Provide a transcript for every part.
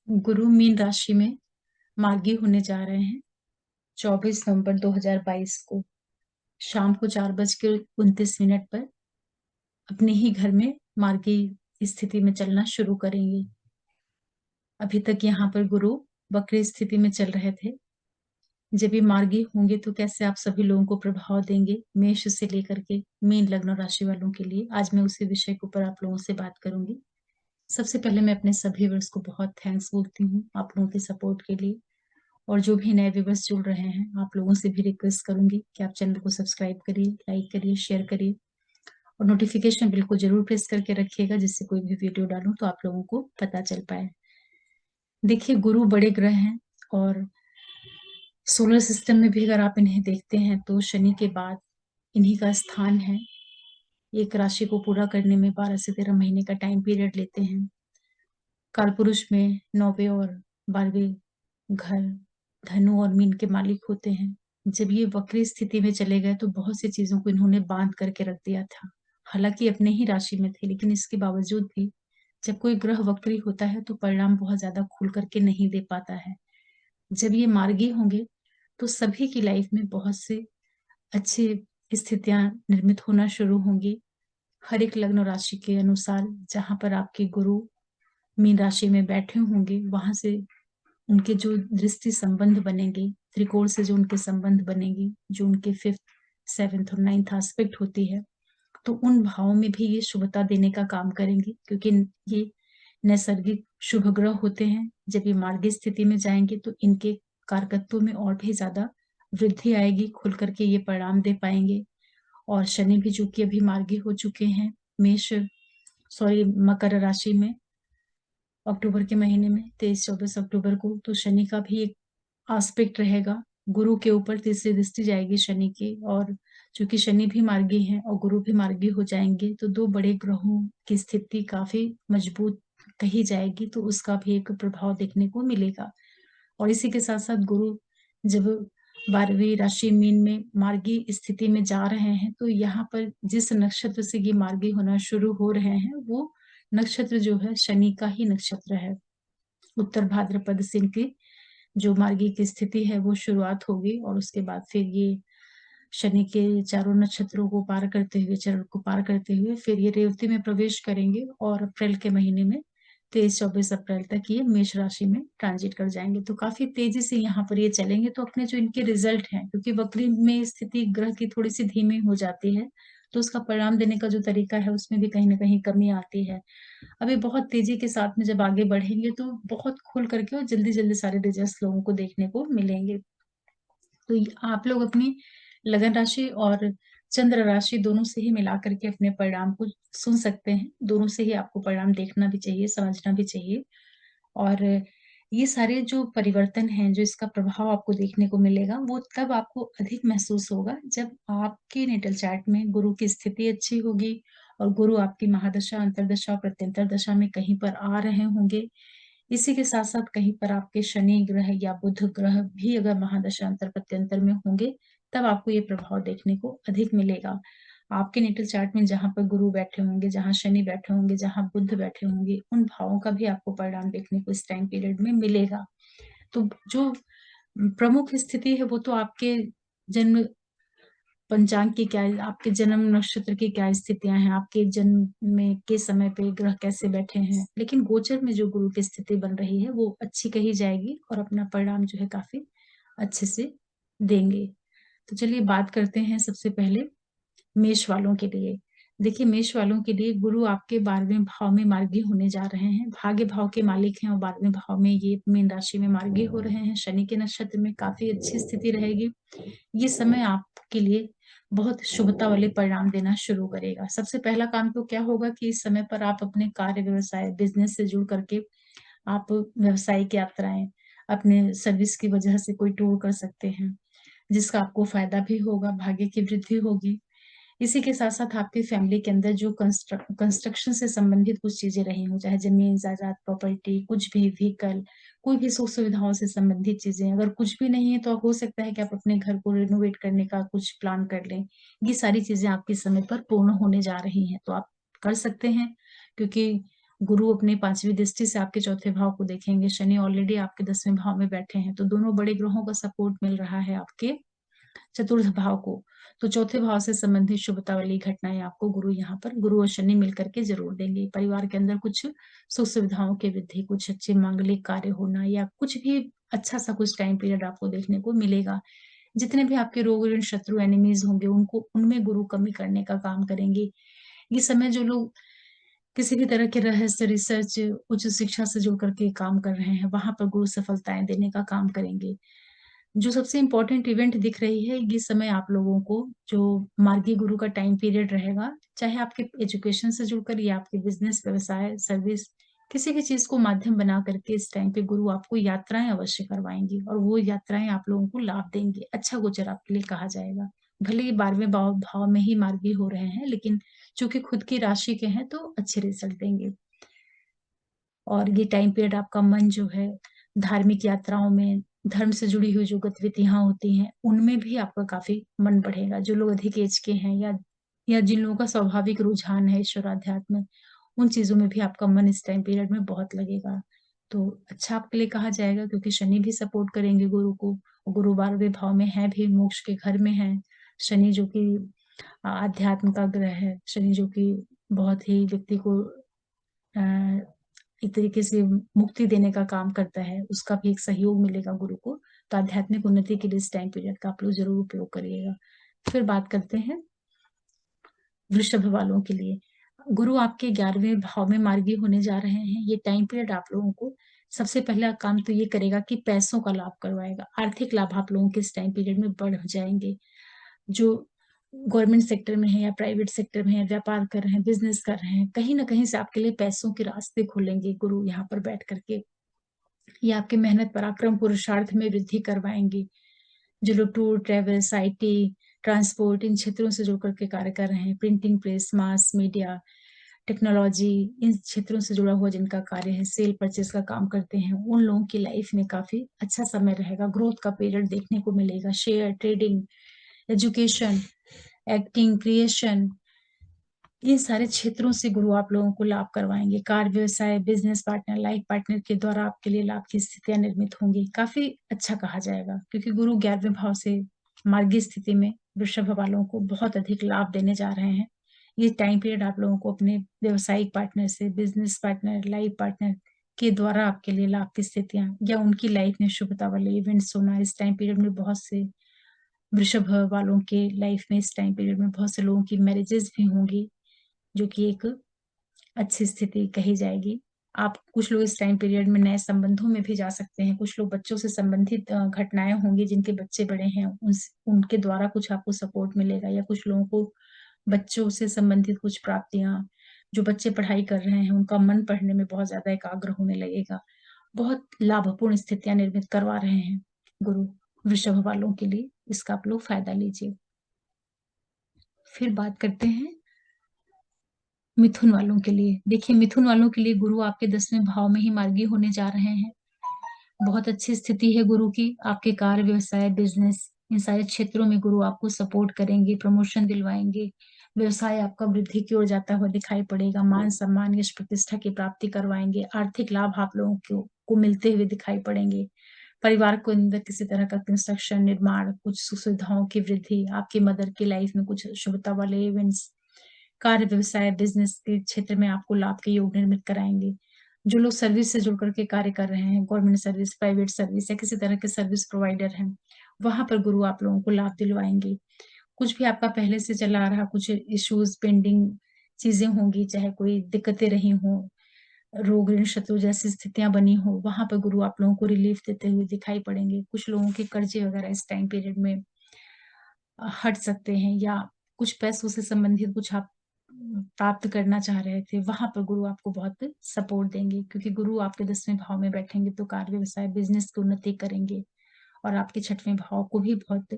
गुरु mean राशि में मार्गी होने जा रहे हैं 24 नवंबर 2022 को शाम को 4:29 पर अपने ही घर में मार्गी स्थिति में चलना शुरू करेंगे। अभी तक यहाँ पर गुरु वक्री स्थिति में चल रहे थे। जब ये मार्गी होंगे तो कैसे आप सभी लोगों को प्रभाव देंगे, मेष से लेकर के मीन लग्न राशि वालों के लिए, आज मैं उसी विषय के ऊपर आप लोगों से बात करूंगी। सबसे पहले मैं अपने सभी व्यूअर्स को बहुत थैंक्स बोलती हूँ आप लोगों के सपोर्ट के लिए। और जो भी नए व्यूवर्स जुड़ रहे हैं, आप लोगों से भी रिक्वेस्ट करूंगी कि आप चैनल को सब्सक्राइब करिए, लाइक करिए, शेयर करिए और नोटिफिकेशन बिल को जरूर प्रेस करके रखिएगा, जिससे कोई भी वीडियो डालूं तो आप लोगों को पता चल पाए। देखिए, गुरु बड़े ग्रह हैं और सोलर सिस्टम में भी अगर आप इन्हें देखते हैं तो शनि के बाद इन्हीं का स्थान है। एक राशि को पूरा करने में 12 से 13 महीने का टाइम पीरियड लेते हैं। कालपुरुष में 9वें और 12वें घर धनु और मीन के मालिक होते हैं। जब ये वक्री स्थिति में चले गए तो बहुत सी चीजों को इन्होंने बांध करके रख दिया था। हालांकि अपने ही राशि में थे, लेकिन इसके बावजूद भी जब कोई ग्रह वक्री होता है तो परिणाम बहुत ज्यादा खुल करके नहीं दे पाता है। जब ये मार्गी होंगे तो सभी की लाइफ में बहुत से अच्छी स्थितियां निर्मित होना शुरू होंगी। हर एक लग्न राशि के अनुसार जहां पर आपके गुरु मीन राशि में बैठे होंगे, वहां से उनके जो दृष्टि संबंध बनेंगे, त्रिकोण से जो उनके संबंध बनेंगे, जो उनके 5th 7th और 9th एस्पेक्ट होती है, तो उन भावों में भी ये शुभता देने का काम करेंगे, क्योंकि ये नैसर्गिक शुभ ग्रह होते हैं। जब ये मार्गी स्थिति में जाएंगे तो इनके कारकत्व में और भी ज्यादा वृद्धि आएगी, खुल करके ये परिणाम दे पाएंगे। और शनि भी चूंकि अभी मार्गी हो चुके हैं मेष सॉरी मकर राशि में अक्टूबर के महीने में 23-24 अक्टूबर को, तो शनि का भी एक आस्पेक्ट रहेगा गुरु के ऊपर, तीसरी दृष्टि जाएगी शनि की। और चूंकि शनि भी मार्गी है और गुरु भी मार्गी हो जाएंगे तो दो बड़े ग्रहों की स्थिति काफी मजबूत कही जाएगी, तो उसका भी एक प्रभाव देखने को मिलेगा। और इसी के साथ साथ गुरु जब 12वीं राशि मीन में मार्गी स्थिति में जा रहे हैं तो यहाँ पर जिस नक्षत्र से ये मार्गी होना शुरू हो रहे हैं वो नक्षत्र जो है शनि का ही नक्षत्र है। उत्तर भाद्रपद से इनकी जो मार्गी की स्थिति है वो शुरुआत होगी और उसके बाद फिर ये शनि के चारों नक्षत्रों को पार करते हुए, चरण को पार करते हुए फिर ये रेवती में प्रवेश करेंगे और अप्रैल के महीने में 23-24 अप्रैल तक ये मेष राशि में ट्रांजिट कर जाएंगे। तो काफी तेजी से यहाँ पर ये चलेंगे। तो अपने जो इनके रिजल्ट हैं, क्योंकि वक्री में स्थिति ग्रह की थोड़ी सी धीमी हो जाती है, तो उसका परिणाम देने का जो तरीका है उसमें भी कहीं ना कहीं कमी आती है। अभी बहुत तेजी के साथ में जब आगे बढ़ेंगे तो बहुत खुल करके और जल्दी जल्दी सारे रिजल्ट लोगों को देखने को मिलेंगे। तो आप लोग अपनी लगन राशि और चंद्र राशि दोनों से ही मिला करके अपने परिणाम को सुन सकते हैं। दोनों से ही आपको परिणाम देखना भी चाहिए, समझना भी चाहिए। और ये सारे जो परिवर्तन हैं, जो इसका प्रभाव आपको देखने को मिलेगा, वो तब आपको अधिक महसूस होगा जब आपके नेटल चार्ट में गुरु की स्थिति अच्छी होगी और गुरु आपकी महादशा, अंतरदशा और प्रत्यंतर दशा में कहीं पर आ रहे होंगे। इसी के साथ साथ कहीं पर आपके शनि ग्रह या बुध ग्रह भी अगर महादशा अंतर प्रत्यंतर में होंगे, तब आपको ये प्रभाव देखने को अधिक मिलेगा। आपके नेटल चार्ट में जहां पर गुरु बैठे होंगे, जहां शनि बैठे होंगे, जहां बुध बैठे होंगे, उन भावों का भी आपको परिणाम देखने को इस टाइम पीरियड में मिलेगा। तो जो प्रमुख स्थिति है वो तो आपके जन्म पंचांग की क्या, आपके जन्म नक्षत्र की क्या स्थितियां हैं, आपके जन्म में के समय पे ग्रह कैसे बैठे हैं, लेकिन गोचर में जो गुरु की स्थिति बन रही है वो अच्छी कही जाएगी और अपना परिणाम जो है काफी अच्छे से देंगे। तो चलिए बात करते हैं सबसे पहले मेष वालों के लिए। देखिए, मेष वालों के लिए गुरु आपके 12वें भाव में मार्गी होने जा रहे हैं। भाग्य भाव के मालिक हैं और 12वें भाव में ये मीन राशि में मार्गी हो रहे हैं। शनि के नक्षत्र में काफी अच्छी स्थिति रहेगी। ये समय आपके लिए बहुत शुभता वाले परिणाम देना शुरू करेगा। सबसे पहला काम तो क्या होगा कि इस समय पर आप अपने कार्य, व्यवसाय, बिजनेस से जुड़ करके आप व्यवसायिक यात्राएं, अपने सर्विस की वजह से कोई टूर कर सकते हैं, जिसका आपको फायदा भी होगा, भाग्य की वृद्धि होगी। इसी के साथ साथ आपकी फैमिली के अंदर जो कंस्ट्रक्शन से संबंधित कुछ चीजें रही हो, चाहे जमीन जायदाद, प्रॉपर्टी, कुछ भी व्हीकल, कोई भी सुख सुविधाओं से संबंधित चीजें, अगर कुछ भी नहीं है तो हो सकता है कि आप अपने घर को रिनोवेट करने का कुछ प्लान कर लें। ये सारी चीजें आपके समय पर पूर्ण होने जा रही हैं, तो आप कर सकते हैं। क्योंकि गुरु अपने 5वीं दृष्टि से आपके चौथे भाव को देखेंगे, शनि ऑलरेडी आपके 10वें भाव में बैठे हैं, तो दोनों बड़े ग्रहों का सपोर्ट मिल रहा है आपके चतुर्थ भाव को। तो चौथे भाव से संबंधित शुभता वाली घटनाएं आपको गुरु यहाँ पर गुरु और शनि मिलकर के जरूर देंगे। परिवार के अंदर कुछ सुख सुविधाओं की वृद्धि, कुछ अच्छे मांगलिक कार्य होना या कुछ भी अच्छा सा कुछ टाइम पीरियड आपको देखने को मिलेगा। जितने भी आपके रोग ऋण शत्रु एनिमीज होंगे उनको उनमें गुरु कमी करने का काम करेंगे। ये समय जो लोग किसी भी तरह के रहस्य रिसर्च उच्च शिक्षा से जुड़ करके काम कर रहे हैं वहां पर गुरु सफलताएं देने का काम करेंगे। जो सबसे इम्पोर्टेंट इवेंट दिख रही है ये समय आप लोगों को जो मार्गी गुरु का टाइम पीरियड रहेगा, चाहे आपके एजुकेशन से जुड़कर या आपके बिजनेस व्यवसाय सर्विस किसी भी चीज को माध्यम बना करके इस टाइम पे गुरु आपको यात्राएं अवश्य करवाएंगी और वो यात्राएं आप लोगों को लाभ देंगे। अच्छा गोचर आपके लिए कहा जाएगा। भले ही 12वें भाव में ही मार्गी हो रहे हैं लेकिन चूंकि खुद की राशि के हैं तो अच्छे रिजल्ट देंगे। और ये टाइम पीरियड आपका मन जो है धार्मिक यात्राओं में, धर्म से जुड़ी हुई जो गतिविधियां होती हैं उनमें भी आपका काफी मन बढ़ेगा। जो लोग अधिक एज के हैं या जिन लोगों का स्वाभाविक रुझान है ईश्वर आध्यात्म में, उन चीजों में भी आपका मन इस टाइम पीरियड में बहुत लगेगा। तो अच्छा आपके लिए कहा जाएगा क्योंकि शनि भी सपोर्ट करेंगे गुरु को। गुरु 12वें भाव में है भी, मोक्ष के घर में है। शनि जो कि आध्यात्म का ग्रह है, शनि जो कि बहुत ही व्यक्ति को अ, एक तरीके से मुक्ति देने का काम करता है, उसका भी एक सहयोग मिलेगा गुरु को। तो आध्यात्मिक उन्नति के लिए इस टाइम पीरियड का आप लोग जरूर उपयोग करिएगा। फिर बात करते हैं वृषभ वालों के लिए। गुरु आपके 11वें भाव में मार्गी होने जा रहे हैं। ये टाइम पीरियड आप लोगों को सबसे पहला काम तो ये करेगा कि पैसों का लाभ करवाएगा। आर्थिक लाभ आप लोगों के इस टाइम पीरियड में बढ़ जाएंगे। जो गवर्नमेंट सेक्टर में है या प्राइवेट सेक्टर में है, व्यापार कर रहे हैं, बिजनेस कर रहे हैं, कहीं ना कहीं से आपके लिए पैसों के रास्ते खुलेंगे गुरु यहाँ पर बैठ करके। ये आपके मेहनत पराक्रम पुरुषार्थ में वृद्धि करवाएंगे। जो लोग टूर ट्रेवल्स आईटी ट्रांसपोर्ट इन क्षेत्रों से जुड़ करके कार्य कर रहे हैं, printing press mass media technology in क्षेत्रों से जुड़ा हुआ जिनका कार्य है, सेल परचेज का काम करते हैं, उन लोगों की लाइफ में काफी अच्छा समय रहेगा। ग्रोथ का पीरियड देखने को मिलेगा। Share trading, education, acting, creation, इन सारे क्षेत्रों से गुरु आप लोगों को लाभ करवाएंगे। कार व्यवसाय, बिजनेस पार्टनर, लाइफ पार्टनर के द्वारा आपके लिए लाभ की स्थितियां निर्मित होंगी। काफी अच्छा कहा जाएगा क्योंकि गुरु 11वें भाव से मार्गी स्थिति में वृषभ वालों को बहुत अधिक लाभ देने जा रहे हैं। ये टाइम पीरियड आप लोगों को अपने व्यवसायिक पार्टनर से, बिजनेस पार्टनर, लाइफ पार्टनर के द्वारा आपके लिए लाभ की स्थितियां या उनकी लाइफ में शुभता वाले इवेंट्स होना। इस टाइम पीरियड में बहुत से वृषभ वालों के लाइफ में इस टाइम पीरियड में बहुत से लोगों की मैरिजेस भी होंगी जो कि एक अच्छी स्थिति कही जाएगी। आप कुछ लोग इस टाइम पीरियड में नए संबंधों में भी जा सकते हैं। कुछ लोग बच्चों से संबंधित घटनाएं होंगी, जिनके बच्चे बड़े हैं उनके द्वारा कुछ आपको सपोर्ट मिलेगा या कुछ लोगों को बच्चों से संबंधित कुछ प्राप्तियां, जो बच्चे पढ़ाई कर रहे हैं उनका मन पढ़ने में बहुत ज्यादा एकाग्र होने लगेगा। बहुत लाभपूर्ण स्थितियां निर्मित करवा रहे हैं गुरु वृषभ वालों के लिए। इसका आप लोग फायदा लीजिए। फिर बात करते हैं मिथुन वालों के लिए। देखिए मिथुन वालों के लिए गुरु आपके 10वें भाव में ही मार्गी होने जा रहे हैं। बहुत अच्छी स्थिति है गुरु की। आपके कार्य व्यवसाय बिजनेस इन सारे क्षेत्रों में गुरु आपको सपोर्ट करेंगे, प्रमोशन दिलवाएंगे। व्यवसाय आपका वृद्धि की ओर जाता हुआ दिखाई पड़ेगा। मान सम्मान यश प्रतिष्ठा की प्राप्ति करवाएंगे। आर्थिक लाभ आप लोगों को मिलते हुए दिखाई पड़ेंगे। परिवार को अंदर किसी तरह का कंस्ट्रक्शन निर्माण, कुछ सुख सुविधाओं की वृद्धि, आपकी मदर की लाइफ में कुछ शुभता वाले इवेंट्स, कार्य व्यवसाय बिजनेस के क्षेत्र में आपको लाभ के योग निर्मित कराएंगे। जो लोग सर्विस से जुड़ करके कार्य कर रहे हैं, गवर्नमेंट सर्विस, प्राइवेट सर्विस या किसी तरह के सर्विस प्रोवाइडर हैं, वहां पर गुरु आप लोगों को लाभ दिलवाएंगे। कुछ भी आपका पहले से चला आ रहा कुछ इश्यूज पेंडिंग चीजें होंगी, चाहे कोई दिक्कतें रही हो, रोग ऋण शत्रु जैसी स्थितियां बनी हो, वहां पर गुरु आप लोगों को रिलीफ देते हुए दिखाई पड़ेंगे। कुछ लोगों के कर्जे वगैरह इस टाइम पीरियड में हट सकते हैं या कुछ पैसों से संबंधित कुछ आप प्राप्त करना चाह रहे थे, वहां पर गुरु आपको बहुत सपोर्ट देंगे क्योंकि गुरु आपके 10वें भाव में बैठेंगे तो कार्य व्यवसाय बिजनेस की उन्नति करेंगे और आपके 6वें भाव को भी बहुत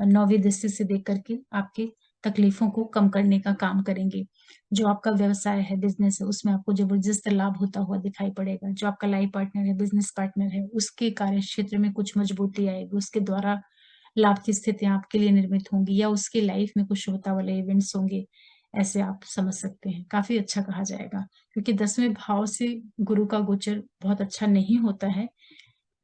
9वीं दृष्टि से देख करके आपकी तकलीफों को कम करने का काम करेंगे। जो आपका व्यवसाय है बिजनेस है उसमें आपको जबरदस्त लाभ होता हुआ दिखाई पड़ेगा। जो आपका लाइफ पार्टनर है बिजनेस पार्टनर है उसके कार्य क्षेत्र में कुछ मजबूती आएगी, उसके द्वारा लाभ की स्थितियां आपके लिए निर्मित होंगी या उसकी लाइफ में कुछ शुभता वाले इवेंट्स होंगे। ऐसे आप समझ सकते हैं, काफ़ी अच्छा कहा जाएगा। क्योंकि 10वें भाव से गुरु का गोचर बहुत अच्छा नहीं होता है,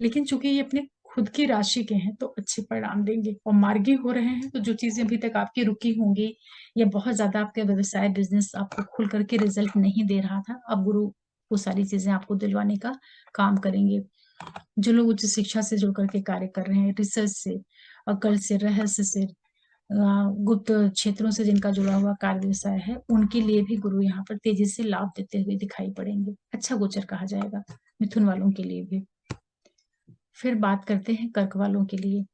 लेकिन चूँकि ये अपने खुद की राशि के हैं, तो अच्छे परिणाम देंगे और मार्गी हो रहे हैं, तो जो चीज़ें अभी तक आपकी रुकी होंगी या बहुत ज़्यादा आपका व्यवसाय, बिज़नेस आपको खुल कर के रिज़ल्ट नहीं दे रहा था, अब गुरु वो सारी चीज़ें आपको दिलवाने का काम करेंगे। जो लोग उच्च शिक्षा से जुड़ कर के कार्य कर रहे हैं, रिसर्च से, अकल से, रहस्य से, गुप्त क्षेत्रों से जिनका जुड़ा हुआ कार्य व्यवसाय है, उनके लिए भी गुरु यहाँ पर तेज़ी से लाभ देते हुए दिखाई पड़ेंगे। अच्छा गोचर कहा जाएगा, मिथुन वालों के लिए भी। फिर बात करते हैं कर्क वालों के लिए।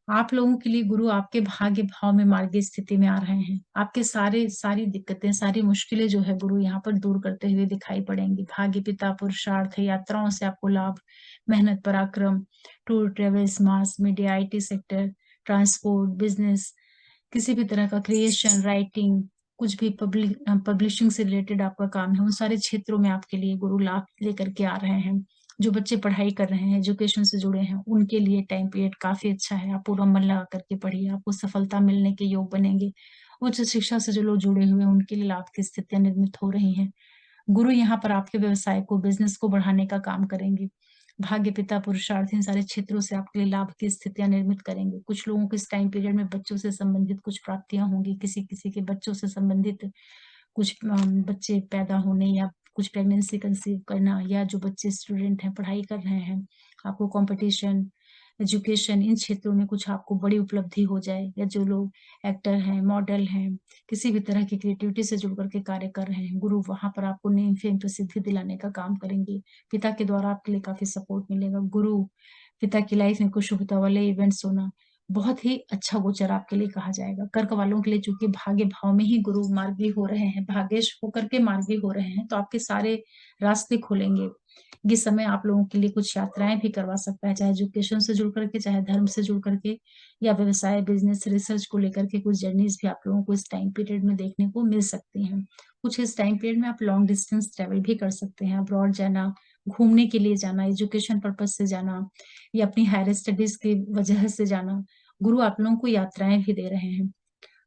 आप लोगों के लिए गुरु आपके भाग्य भाव में मार्गी स्थिति में आ रहे हैं। आपके सारी दिक्कतें, सारी मुश्किलें जो है गुरु यहाँ पर दूर करते हुए दिखाई पड़ेंगी। भाग्य पिता, पुरुषार्थ, यात्राओं से आपको लाभ, मेहनत, पराक्रम, tour, travels, mass media, IT sector, transport, business, किसी भी तरह का क्रिएशन, राइटिंग, कुछ भी पब्लिशिंग से रिलेटेड आपका काम है, उन सारे क्षेत्रों में आपके लिए गुरु लाभ लेकर के आ रहे हैं। जो बच्चे पढ़ाई कर रहे हैं, एजुकेशन से जुड़े हैं, उनके लिए टाइम पीरियड काफ़ी अच्छा है। आप पूरा मन लगा करके पढ़िए, आपको सफलता मिलने के योग बनेंगे। उच्च शिक्षा से जो लोग जुड़े हुए हैं, उनके लिए लाभ की स्थितियाँ निर्मित हो रही हैं। गुरु यहाँ पर आपके व्यवसाय को, बिज़नेस को बढ़ाने का काम करेंगे। भाग्य, पिता, पुरुषार्थ, इन सारे क्षेत्रों से आपके लिए लाभ की स्थितियाँ निर्मित करेंगे। कुछ लोगों को इस टाइम पीरियड में बच्चों से संबंधित कुछ प्राप्तियाँ होंगी, किसी-किसी के बच्चों से संबंधित कुछ बच्चे पैदा होने या कुछ प्रेगनेंसी कंसीव करना, या जो बच्चे स्टूडेंट हैं, पढ़ाई कर रहे हैं, आपको कॉम्पिटिशन, एजुकेशन, इन क्षेत्रों में कुछ आपको बड़ी उपलब्धि हो जाए, या जो लोग एक्टर हैं, मॉडल हैं, किसी भी तरह की क्रिएटिविटी से जुड़ करके कार्य कर रहे हैं, गुरु वहाँ पर आपको नेम फेम प्रसिद्धि दिलाने का काम करेंगे। पिता के द्वारा आपके लिए काफ़ी सपोर्ट मिलेगा। गुरु, पिता की लाइफ में कुछ शुभता वाले इवेंट्स होना, बहुत ही अच्छा गोचर आपके लिए कहा जाएगा। कर्क वालों के लिए चूँकि भाग्य भाव में ही गुरु मार्गी हो रहे हैं, भाग्येश होकर के मार्गी हो रहे हैं, तो आपके सारे रास्ते खुलेंगे। ये समय आप लोगों के लिए कुछ यात्राएँ भी करवा सकता है, चाहे एजुकेशन से जुड़ करके, चाहे धर्म से जुड़ करके, या व्यवसाय, बिज़नेस, रिसर्च को लेकर के कुछ जर्नीज़ भी आप लोगों को इस टाइम पीरियड में देखने को मिल सकती हैं। कुछ इस टाइम पीरियड में आप लॉन्ग डिस्टेंस ट्रैवल भी कर सकते हैं, अब्रॉड जाना, घूमने के लिए जाना, एजुकेशन पर्पज़ से जाना, या अपनी हायर स्टडीज़ की वजह से जाना। गुरु आप लोगों को यात्राएँ भी दे रहे हैं।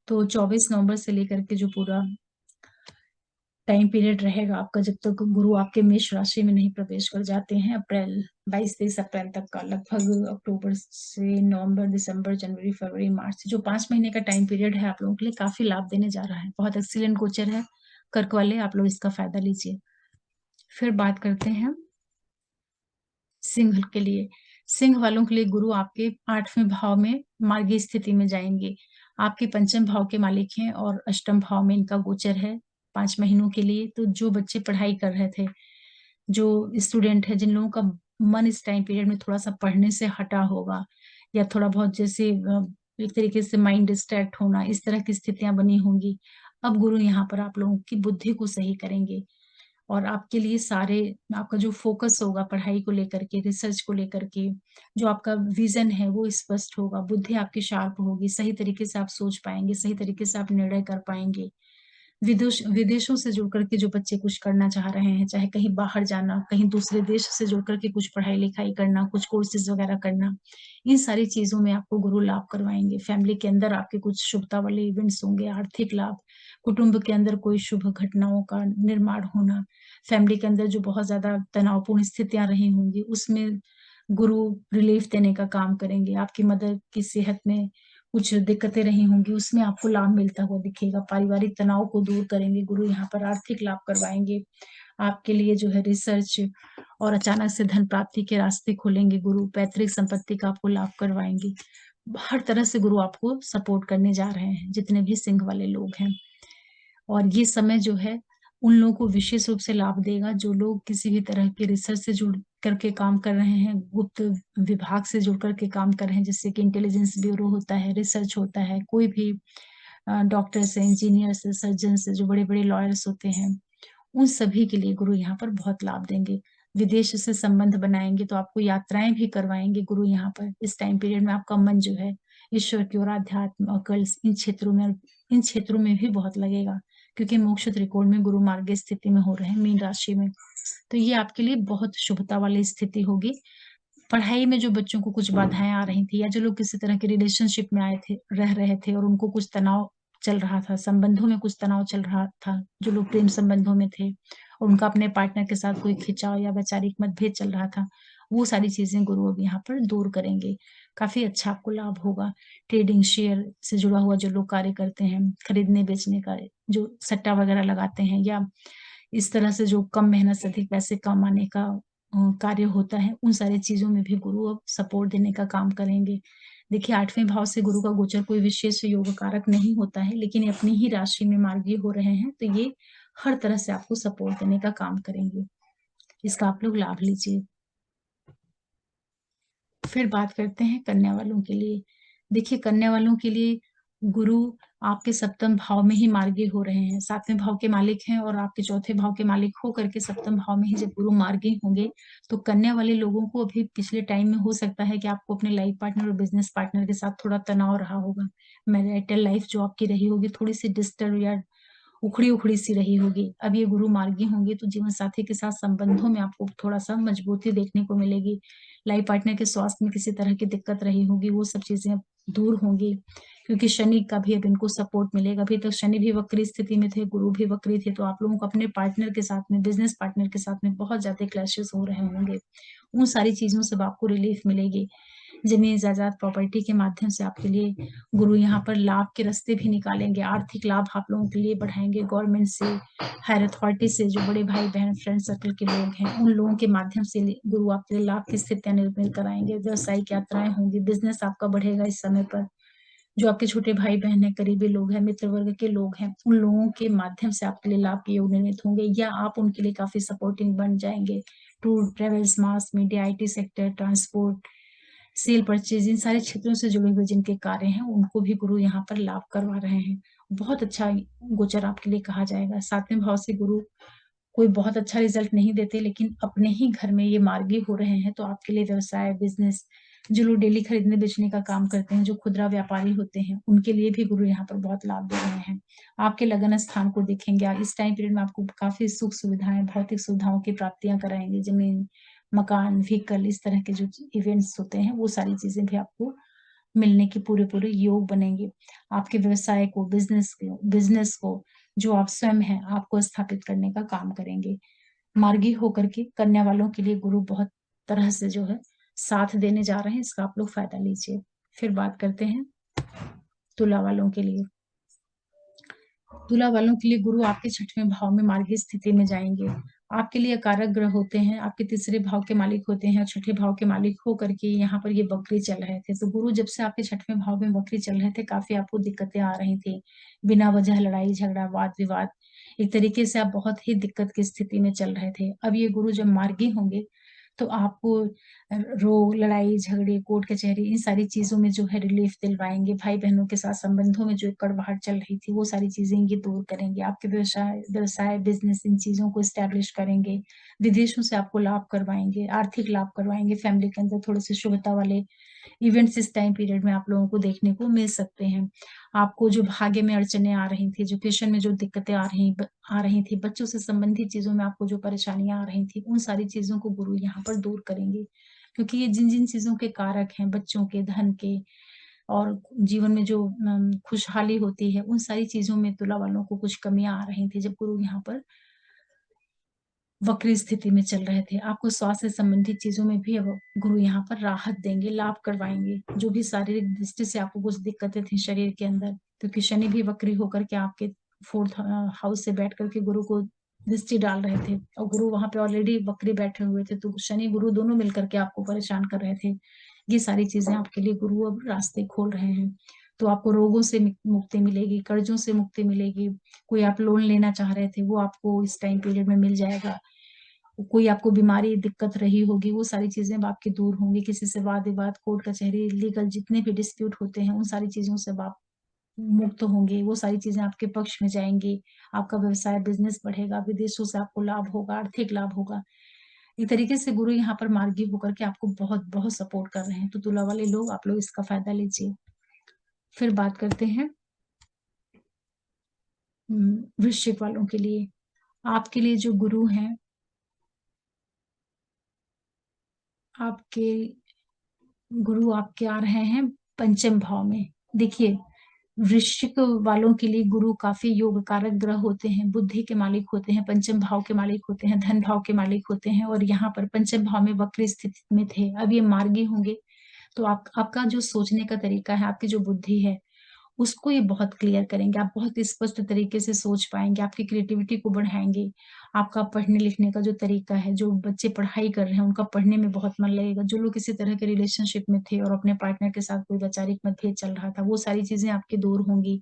तो 24 नवंबर से लेकर के जो पूरा टाइम पीरियड रहेगा आपका, जब तक गुरु आपके मेष राशि में नहीं प्रवेश कर जाते हैं, अप्रैल 22-23 अप्रैल तक का, लगभग अक्टूबर से नवंबर, दिसंबर, जनवरी, फरवरी, मार्च, जो 5 महीने का टाइम पीरियड है आप लोगों के लिए काफ़ी लाभ देने जा रहा है। बहुत एक्सीलेंट गोचर है। कर्क वाले आप लोग इसका फ़ायदा लीजिए। फिर बात करते हैं सिंह के लिए। सिंह वालों के लिए गुरु आपके 8वें भाव में मार्गी स्थिति में जाएँगे। आपके पंचम भाव के मालिक हैं और अष्टम भाव में इनका गोचर है 5 महीनों के लिए। तो जो बच्चे पढ़ाई कर रहे थे, जो स्टूडेंट है, जिन लोगों का मन इस टाइम पीरियड में थोड़ा-सा पढ़ने से हटा होगा, या थोड़ा बहुत जैसे एक तरीके से माइंड डिस्ट्रैक्ट होना, इस तरह की स्थितियाँ बनी होंगी। अब गुरु यहाँ पर आप लोगों की बुद्धि को सही करेंगे। और आपके लिए सारे, आपका जो फ़ोकस होगा पढ़ाई को लेकर के, रिसर्च को लेकर के, जो आपका विज़न है वो स्पष्ट होगा, बुद्धि आपकी शार्प होगी, सही तरीके से आप सोच पाएँगे, सही तरीके से आप निर्णय कर पाएँगे। विदेशों से जुड़ कर के जो बच्चे कुछ करना चाह रहे हैं, चाहे कहीं बाहर जाना, कहीं दूसरे देश से जुड़ कर के कुछ पढ़ाई-लिखाई करना, कुछ कोर्सेज़ वगैरह करना, इन सारी चीज़ों में आपको गुरु लाभ करवाएँगे। फैमिली के अंदर आपके कुछ शुभता वाले इवेंट्स होंगे, आर्थिक लाभ, कुटुंब के अंदर कोई शुभ घटनाओं का निर्माण होना, फैमिली के अंदर जो बहुत ज़्यादा तनावपूर्ण स्थितियाँ रही होंगी, उसमें गुरु रिलीफ़ देने का काम करेंगे। आपकी मदर की सेहत में कुछ दिक्कतें रही होंगी, उसमें आपको लाभ मिलता हुआ दिखेगा। पारिवारिक तनाव को दूर करेंगे गुरु, यहाँ पर आर्थिक लाभ करवाएँगे। आपके लिए जो है रिसर्च और अचानक से धन प्राप्ति के रास्ते खोलेंगे गुरु, पैतृक संपत्ति का आपको लाभ करवाएँगे। हर तरह से गुरु आपको सपोर्ट करने जा रहे हैं, जितने भी सिंह वाले लोग हैं। और ये समय जो है, उन लोगों को विशेष रूप से लाभ देगा, जो लोग किसी भी तरह के रिसर्च से जुड़ करके काम कर रहे हैं, गुप्त विभाग से जुड़ कर के काम कर रहे हैं, जैसे कि इंटेलिजेंस ब्यूरो होता है, रिसर्च होता है, कोई भी डॉक्टर्स हैं, इंजीनियर्स हैं, सर्जन्स हैं, जो बड़े-बड़े लॉयर्स होते हैं, उन सभी के लिए गुरु यहाँ पर बहुत लाभ देंगे। विदेश से संबंध बनाएँगे, तो आपको यात्राएँ भी करवाएँगे गुरु यहाँ पर। इस टाइम पीरियड में आपका मन जो है, ईश्वर की ओर, अध्यात्म, अकल, इन क्षेत्रों में भी बहुत लगेगा, क्योंकि मोक्ष त्रिकोण में गुरु मार्ग स्थिति में हो रहे हैं, मीन राशि में। तो ये आपके लिए बहुत शुभता वाली स्थिति होगी। पढ़ाई में जो बच्चों को कुछ बाधाएँ आ रही थी, या जो लोग किसी तरह के रिलेशनशिप में आए थे, रह रहे थे और उनको कुछ तनाव चल रहा था, संबंधों में कुछ तनाव चल रहा था, जो लोग प्रेम संबंधों में थे और उनका अपने पार्टनर के साथ कोई खिंचाव या वैचारिक मतभेद चल रहा था, वो सारी चीजें गुरु अब यहाँ पर दूर करेंगे। काफी अच्छा आपको लाभ होगा। ट्रेडिंग, शेयर से जुड़ा हुआ जो लोग कार्य करते हैं, खरीदने बेचने का, जो सट्टा वगैरह लगाते हैं, या इस तरह से जो कम मेहनत से अधिक पैसे कमाने का कार्य होता है, उन सारी चीजों में भी गुरु अब सपोर्ट देने का काम करेंगे। देखिए, 8वें भाव से गुरु का गोचर कोई विशेष योग कारक नहीं होता है, लेकिन ये अपनी ही राशि में मार्गी हो रहे हैं, तो ये हर तरह से आपको सपोर्ट देने का काम करेंगे। इसका आप लोग लाभ लीजिए। फिर बात करते हैं कन्या वालों के लिए। देखिए, कन्या वालों के लिए गुरु आपके सप्तम भाव में ही मार्गी हो रहे हैं। 7वें भाव के मालिक हैं और आपके चौथे भाव के मालिक हो करके सप्तम भाव में ही जब गुरु मार्गी होंगे, तो कन्या वाले लोगों को अभी पिछले टाइम में हो सकता है कि आपको अपने लाइफ पार्टनर और बिजनेस पार्टनर के साथ थोड़ा तनाव रहा होगा। मैरिटल लाइफ जो आपकी रही होगी थोड़ी सी डिस्टर्ब या उखड़ी उखड़ी सी रही होगी। अब ये गुरु मार्गी होंगे तो जीवन साथी के साथ संबंधों में आपको थोड़ा सा मजबूती देखने को मिलेगी। लाइफ पार्टनर के स्वास्थ्य में किसी तरह की दिक्कत रही होगी, वो सब चीजें अब दूर होंगी, क्योंकि शनि का भी अब इनको सपोर्ट मिलेगा। अभी तक शनि भी वक्री स्थिति में थे, गुरु भी वक्री थे, तो आप लोगों को अपने पार्टनर के साथ में, बिजनेस पार्टनर के साथ में बहुत ज्यादा क्लैशेस हो रहे होंगे। उन सारी चीजों से अब आपको रिलीफ मिलेगी। जमीन जायदाद प्रॉपर्टी के माध्यम से आपके लिए गुरु यहाँ पर लाभ के रास्ते भी निकालेंगे। आर्थिक लाभ आप लोगों के लिए बढ़ाएंगे। गवर्नमेंट से, हायर अथॉरिटी से, जो बड़े भाई बहन फ्रेंड सर्कल के लोग हैं, उन लोगों के माध्यम से गुरु आपके लिए लाभ की स्थितियां निर्मित कराएंगे। व्यावसायिक यात्राएं होंगी, बिजनेस आपका बढ़ेगा इस समय पर। जो आपके छोटे भाई बहन है, करीबी लोग हैं, मित्र वर्ग के लोग हैं, उन लोगों के माध्यम से आपके लिए लाभ के योग निर्मित होंगे, या आप उनके लिए काफी सपोर्टिंग बन जाएंगे। Tour, travels, mass media, IT sector, transport, sale purchase, इन सारे क्षेत्रों से जुड़े हुए जिनके कार्य हैं, उनको भी गुरु यहाँ पर लाभ करवा रहे हैं। बहुत अच्छा गोचर आपके लिए कहा जाएगा। 7वें भाव से गुरु कोई बहुत अच्छा रिजल्ट नहीं देते, लेकिन अपने ही घर में ये मार्गी हो रहे हैं, तो आपके लिए व्यवसाय, बिजनेस, जो लोग डेली खरीदने बेचने का काम करते हैं, जो खुदरा व्यापारी होते हैं, उनके लिए भी गुरु यहाँ पर बहुत लाभ दे रहे हैं। आपके लगन स्थान को देखेंगे, इस टाइम पीरियड में आपको काफी सुख सुविधाएं, भौतिक सुविधाओं की प्राप्तियां कराएंगे। जमीन, मकान, व्हीकल, इस तरह के जो इवेंट्स होते हैं, वो सारी चीजें भी आपको मिलने के पूरे पूरे योग बनेंगे। आपके व्यवसाय को, बिजनेस को जो आप स्वयं हैं, आपको स्थापित करने का काम करेंगे। मार्गी होकर के कन्या वालों के लिए गुरु बहुत तरह से जो है साथ देने जा रहे हैं, इसका आप लोग फायदा लीजिए। फिर बात करते हैं तुला वालों के लिए। तुला वालों के लिए गुरु आपके 6वें भाव में मार्गी स्थिति में जाएंगे। आपके लिए कारक ग्रह होते हैं, आपके तीसरे भाव के मालिक होते हैं और 6ठे भाव के मालिक होकर के यहाँ पर ये वक्री चल रहे थे। तो गुरु जब से आपके 6वें भाव में वक्री चल रहे थे, काफी आपको दिक्कतें आ रही थी। बिना वजह लड़ाई झगड़ा, वाद विवाद, एक तरीके से आप बहुत ही दिक्कत की स्थिति में चल रहे थे। अब ये गुरु जब मार्गी होंगे, तो आपको रोग, लड़ाई झगड़े, कोर्ट कचहरी, इन सारी चीजों में जो है रिलीफ दिलवाएंगे। भाई बहनों के साथ संबंधों में जो एक कड़वाहट चल रही थी, वो सारी चीजें ये दूर करेंगे। आपके व्यवसाय, बिजनेस, इन चीजों को स्टैब्लिश करेंगे। विदेशों से आपको लाभ करवाएंगे, आर्थिक लाभ करवाएंगे। फैमिली के अंदर थोड़े से शुभता वाले इवेंट्स इस टाइम पीरियड में आप लोगों को देखने को मिल सकते हैं। आपको जो भाग्य में अड़चने आ रही थी, एजुकेशन में जो दिक्कतें आ रही थी, बच्चों से संबंधित चीजों में आपको जो परेशानियां आ रही थी, उन सारी चीजों को गुरु यहाँ पर दूर करेंगे। क्योंकि ये जिन जिन चीजों के कारक हैं, बच्चों के, धन के, और जीवन में जो खुशहाली होती है, उन सारी चीजों में तुला वालों को कुछ कमियां आ रही थी जब गुरु यहाँ पर वक्री स्थिति में चल रहे थे। आपको स्वास्थ्य से संबंधित चीजों में भी अब गुरु यहाँ पर राहत देंगे, लाभ करवाएंगे। जो भी शारीरिक दृष्टि से आपको कुछ दिक्कतें थी शरीर के अंदर, क्योंकि शनि भी वक्री होकर के आपके 4th हाउस से बैठ करके गुरु को दृष्टि डाल रहे थे, और गुरु वहां पे ऑलरेडी वक्री बैठे हुए थे, तो शनि गुरु दोनों मिलकर के आपको परेशान कर रहे थे। ये सारी चीजें आपके लिए गुरु अब रास्ते खोल रहे हैं। तो आपको रोगों से मुक्ति मिलेगी, कर्जों से मुक्ति मिलेगी। कोई आप लोन लेना चाह रहे थे, वो आपको इस टाइम पीरियड में मिल जाएगा। कोई आपको बीमारी, दिक्कत रही होगी, वो सारी चीजें अब आपकी दूर होंगी। किसी से वाद विवाद, कोर्ट कचहरी, लीगल जितने भी डिस्प्यूट होते हैं, उन सारी चीजों से अब आप मुक्त होंगे। वो सारी चीजें आपके पक्ष में जाएंगी। आपका व्यवसाय, बिजनेस बढ़ेगा। विदेशों से आपको लाभ होगा, आर्थिक लाभ होगा। एक तरीके से गुरु यहाँ पर मार्गी होकर के आपको बहुत बहुत सपोर्ट कर रहे हैं। तो तुला वाले लोग, आप लोग इसका फायदा लीजिए। फिर बात करते हैं वृश्चिक वालों के लिए। आपके लिए जो गुरु हैं, आपके गुरु आपके आ रहे हैं पंचम भाव में। देखिए, वृश्चिक वालों के लिए गुरु काफी योग कारक ग्रह होते हैं, बुद्धि के मालिक होते हैं, पंचम भाव के मालिक होते हैं, धन भाव के मालिक होते हैं, और यहाँ पर पंचम भाव में वक्र स्थिति में थे, अब ये मार्गी होंगे। तो आपका जो सोचने का तरीका है, आपकी जो बुद्धि है, उसको ये बहुत क्लियर करेंगे। आप बहुत स्पष्ट तरीके से सोच पाएंगे, आपकी क्रिएटिविटी को बढ़ाएंगे। आपका पढ़ने लिखने का जो तरीका है, जो बच्चे पढ़ाई कर रहे हैं उनका पढ़ने में बहुत मन लगेगा। जो लोग किसी तरह के रिलेशनशिप में थे और अपने पार्टनर के साथ कोई वैचारिक मतभेद चल रहा था, वो सारी चीजें आपकी दूर होंगी।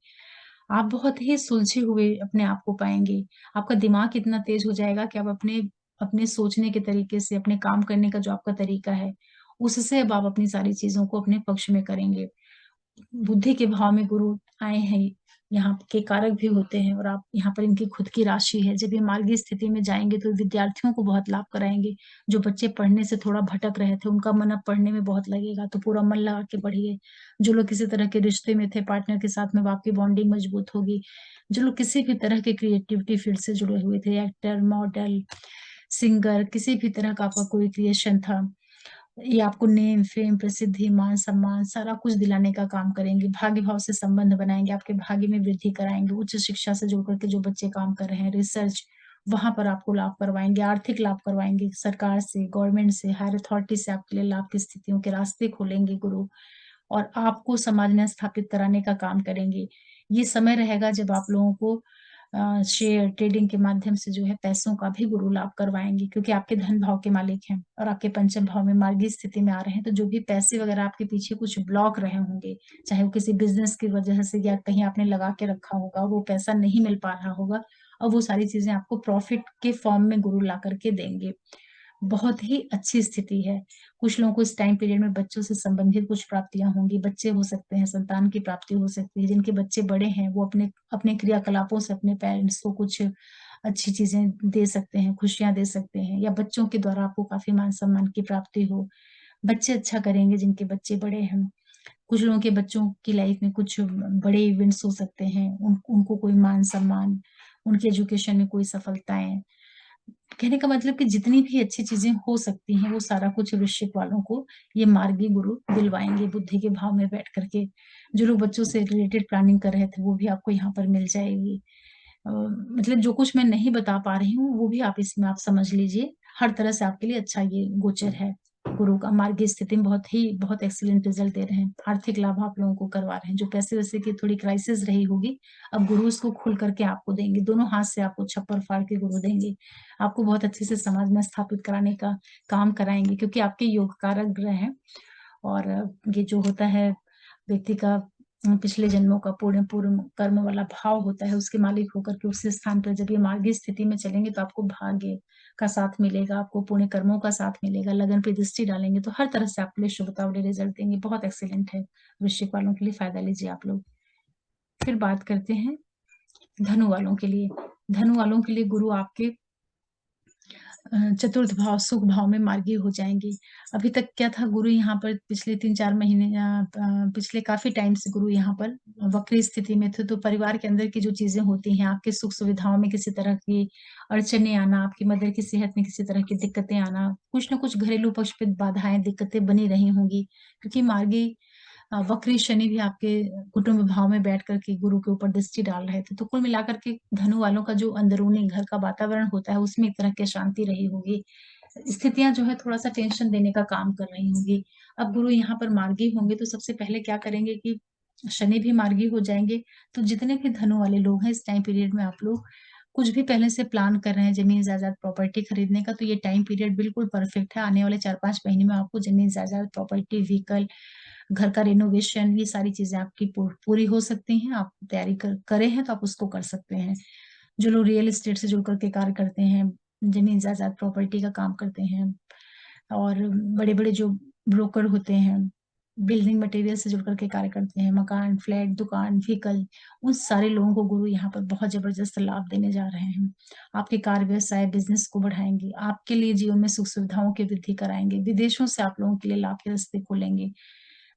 आप बहुत ही सुलझे हुए अपने आप को पाएंगे। आपका दिमाग इतना तेज हो जाएगा कि आप अपने अपने सोचने के तरीके से, अपने काम करने का जो आपका तरीका है, उससे अब आप अपनी सारी चीजों को अपने पक्ष में करेंगे। बुद्धि के भाव में गुरु आए हैं, यहाँ के कारक भी होते हैं, और आप यहाँ पर इनकी खुद की राशि है। जब ये मार्गी स्थिति में जाएंगे तो विद्यार्थियों को बहुत लाभ कराएंगे। जो बच्चे पढ़ने से थोड़ा भटक रहे थे, उनका मन अब पढ़ने में बहुत लगेगा, तो पूरा मन लगा के पढ़िए। जो लोग किसी तरह के रिश्ते में थे, पार्टनर के साथ में, आपकी बॉन्डिंग मजबूत होगी। जो लोग किसी भी तरह के क्रिएटिविटी फील्ड से जुड़े हुए थे, एक्टर, मॉडल, सिंगर, किसी भी तरह का आपका कोई क्रिएशन था, ये आपको नेम, फेम, प्रसिद्धि, मान सम्मान सारा कुछ दिलाने का काम करेंगे। भाग्य भाव से संबंध बनाएंगे, आपके भाग्य में वृद्धि कराएंगे। उच्च शिक्षा से जुड़ करके जो बच्चे काम कर रहे हैं, रिसर्च, वहां पर आपको लाभ करवाएंगे, आर्थिक लाभ करवाएंगे। सरकार से, गवर्नमेंट से, हायर अथॉरिटी से आपके लिए लाभ की स्थितियों के रास्ते खोलेंगे गुरु, और आपको समाज में स्थापित कराने का काम करेंगे। ये समय रहेगा जब आप लोगों को शेयर ट्रेडिंग के माध्यम से जो है पैसों का भी गुरु लाभ करवाएंगे, क्योंकि आपके धन भाव के मालिक हैं और आपके पंचम भाव में मार्गी स्थिति में आ रहे हैं। तो जो भी पैसे वगैरह आपके पीछे कुछ ब्लॉक रहे होंगे, चाहे वो किसी बिजनेस की वजह से या कहीं आपने लगा के रखा होगा, वो पैसा नहीं मिल पा रहा होगा, और वो सारी चीजें आपको प्रॉफिट के फॉर्म में गुरु ला करके देंगे। बहुत ही अच्छी स्थिति है। कुछ लोगों को इस टाइम पीरियड में बच्चों से संबंधित कुछ प्राप्तियां होंगी, बच्चे हो सकते हैं, संतान की प्राप्ति हो सकती है। जिनके बच्चे बड़े हैं वो अपने अपने क्रियाकलापों से अपने पेरेंट्स को कुछ अच्छी चीजें दे सकते हैं, खुशियां दे सकते हैं, या बच्चों के द्वारा आपको काफी मान सम्मान की प्राप्ति हो। बच्चे अच्छा करेंगे जिनके बच्चे बड़े हैं। कुछ लोगों के बच्चों की लाइफ में कुछ बड़े इवेंट्स हो सकते हैं, उनको कोई मान सम्मान, उनकी एजुकेशन में कोई सफलताएं। कहने का मतलब कि जितनी भी अच्छी चीजें हो सकती हैं, वो सारा कुछ वृश्चिक वालों को ये मार्गी गुरु दिलवाएंगे बुद्धि के भाव में बैठ करके। जो लोग बच्चों से रिलेटेड प्लानिंग कर रहे थे, वो भी आपको यहाँ पर मिल जाएगी। मतलब जो कुछ मैं नहीं बता पा रही हूँ, वो भी आप इसमें आप समझ लीजिए। हर तरह से आपके लिए अच्छा ये गोचर है। गुरु का मार्गी स्थिति में बहुत एक्सीलेंट रिजल्ट दे रहे हैं। आर्थिक लाभ आप लोगों को करवा रहे हैं। जो पैसे वैसे की थोड़ी क्राइसिस रही होगी, अब गुरु उसको खुल करके आपको देंगे। दोनों हाथ से आपको छप्पर फाड़ के गुरु देंगे। आपको बहुत अच्छे से समाज में स्थापित कराने का काम कराएंगे, क्योंकि आपके योग कारक ग्रह हैं। और ये जो होता है व्यक्ति का पिछले जन्मों का पूर्ण पूर्ण कर्म वाला भाव होता है, उसके मालिक होकर के उस स्थान पर जब ये मार्गी स्थिति में चलेंगे, तो आपको भाग्य का साथ मिलेगा, आपको पुण्य कर्मों का साथ मिलेगा। लगन पे दृष्टि डालेंगे तो हर तरह से आपके लिए शुभता वाले रिजल्ट देंगे। बहुत एक्सीलेंट है। वृश्चिक वालों के लिए फायदा लीजिए आप लोग। फिर बात करते हैं धनु वालों के लिए। धनु वालों के लिए गुरु आपके चतुर्थ भाव, सुख भाव में मार्गी हो जाएंगे। अभी तक क्या था, गुरु यहाँ पर पिछले 3-4 महीने पिछले काफी टाइम से गुरु यहाँ पर वक्री स्थिति में थे। तो परिवार के अंदर की जो चीजें होती हैं, आपके सुख सुविधाओं में किसी तरह की अड़चने आना, आपकी मदर की सेहत में किसी तरह की दिक्कतें आना, कुछ ना कुछ घरेलू पक्ष पे बाधाएं, दिक्कतें बनी रही होंगी, क्योंकि मार्गी वक्री शनि भी आपके कुटुंब भाव में बैठ करके गुरु के ऊपर दृष्टि डाल रहे थे। तो कुल मिलाकर के धनु वालों का जो अंदरूनी घर का वातावरण होता है, उसमें एक तरह की शांति रही होगी। स्थितियां जो है थोड़ा सा टेंशन देने का काम कर रही होंगी। अब गुरु यहाँ पर मार्गी होंगे, तो सबसे पहले क्या करेंगे कि शनि भी मार्गी हो जाएंगे। तो जितने भी धनु वाले लोग हैं, इस टाइम पीरियड में आप लोग कुछ भी पहले से प्लान कर रहे हैं जमीन जायदाद प्रॉपर्टी खरीदने का, तो ये टाइम पीरियड बिल्कुल परफेक्ट है। आने वाले 4-5 महीने में आपको जमीन जायदाद प्रॉपर्टी व्हीकल, घर का रिनोवेशन, ये सारी चीजें आपकी पूरी हो सकती हैं। आप तैयारी करे हैं तो आप उसको कर सकते हैं। जो लोग रियल एस्टेट से जुड़ करके कार्य करते हैं, जमीन जायदाद प्रॉपर्टी का काम करते हैं, और बड़े बड़े जो ब्रोकर होते हैं, बिल्डिंग मटेरियल से जुड़ करके कार्य करते हैं, मकान, फ्लैट, दुकान, व्हीकल, उन सारे लोगों को गुरु यहाँ पर बहुत जबरदस्त लाभ देने जा रहे हैं। आपके कार्य, व्यवसाय, बिजनेस को बढ़ाएंगे, आपके लिए जीवन में सुख सुविधाओं की वृद्धि कराएंगे, विदेशों से आप लोगों के लिए लाभ के रास्ते खोलेंगे।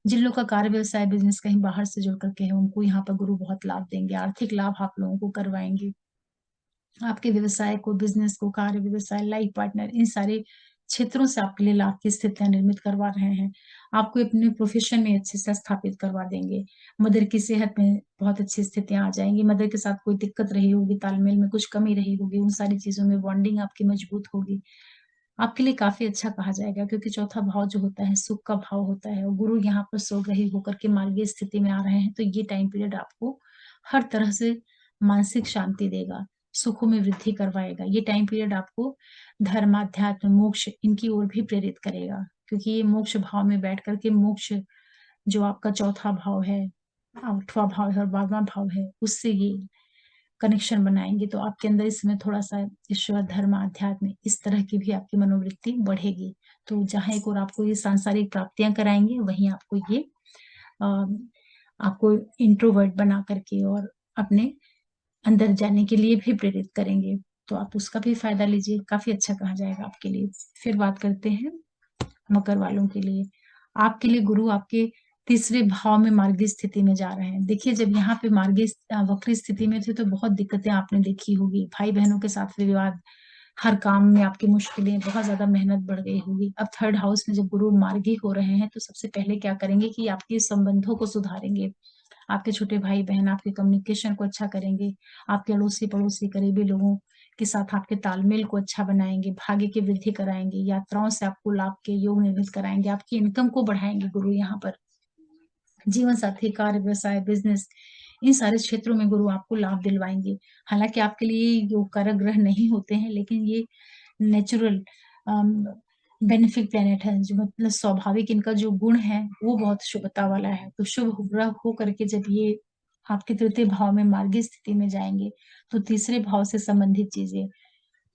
जिन लोग का कार्य, व्यवसाय, बिजनेस कहीं बाहर से जुड़ करके है, उनको यहाँ पर गुरु बहुत लाभ देंगे। आर्थिक लाभ आप लोगों को करवाएंगे। आपके व्यवसाय को, बिजनेस को, कार्य, व्यवसाय, लाइफ पार्टनर, इन सारे क्षेत्रों से आपके लिए लाभ की स्थितियां निर्मित करवा रहे हैं। आपको अपने प्रोफेशन में अच्छे से स्थापित करवा देंगे। मदर की सेहत में बहुत अच्छी स्थितियां आ जाएंगी। मदर के साथ कोई दिक्कत रही होगी, तालमेल में कुछ कमी रही होगी, उन सारी चीजों में बॉन्डिंग आपकी मजबूत होगी। आपके लिए काफी अच्छा कहा जाएगा, क्योंकि चौथा भाव जो होता है सुख का भाव होता है, और गुरु यहाँ पर स्वग्रही होकर के मार्गीय स्थिति में आ रहे हैं, तो ये टाइम पीरियड आपको हर तरह से मानसिक शांति देगा, सुखों में वृद्धि करवाएगा। ये टाइम पीरियड आपको धर्म, अध्यात्म, मोक्ष इनकी ओर भी प्रेरित करेगा, क्योंकि ये मोक्ष भाव में बैठ करके मोक्ष जो आपका चौथा भाव है, आठवां भाव है और 12वां भाव है, उससे ये कनेक्शन बनाएंगे। तो आपके अंदर इसमें थोड़ा सा ईश्वर, धर्म, अध्यात्म इस तरह की भी आपकी मनोवृत्ति बढ़ेगी। तो जहां एक और आपको ये सांसारिक प्राप्तियां कराएंगे, वहीं आपको ये अ, आपको इंट्रोवर्ट बना करके और अपने अंदर जाने के लिए भी प्रेरित करेंगे। तो आप उसका भी फायदा लीजिए, काफी अच्छा कहा जाएगा आपके लिए। फिर बात करते हैं मकर वालों के लिए। आपके लिए गुरु आपके तीसरे भाव में मार्गी स्थिति में जा रहे हैं। देखिए, जब यहाँ पे मार्गी वक्री स्थिति में थे तो बहुत दिक्कतें आपने देखी होगी, भाई बहनों के साथ विवाद, हर काम में आपकी मुश्किलें, बहुत ज्यादा मेहनत बढ़ गई होगी। अब थर्ड हाउस में जब गुरु मार्गी हो रहे हैं, तो सबसे पहले क्या करेंगे कि आपके संबंधों को सुधारेंगे। आपके छोटे भाई बहन आपके कम्युनिकेशन को अच्छा करेंगे, आपके अड़ोसी पड़ोसी करीबी लोगों के साथ आपके तालमेल को अच्छा बनाएंगे, भाग्य की वृद्धि कराएंगे, यात्राओं से आपको लाभ के योग निर्मित कराएंगे, आपकी इनकम को बढ़ाएंगे गुरु यहाँ पर। जीवन साथी, कार्य, व्यवसाय, बिजनेस, इन सारे क्षेत्रों में गुरु आपको लाभ दिलवाएंगे। हालांकि आपके लिए योग कारक ग्रह नहीं होते हैं, लेकिन ये नेचुरल बेनिफिक प्लेनेट है, जो मतलब स्वाभाविक इनका जो गुण है वो बहुत शुभता वाला है। तो शुभ ग्रह हो करके जब ये आपके तृतीय भाव में मार्गी स्थिति में जाएंगे, तो तीसरे भाव से संबंधित चीजें,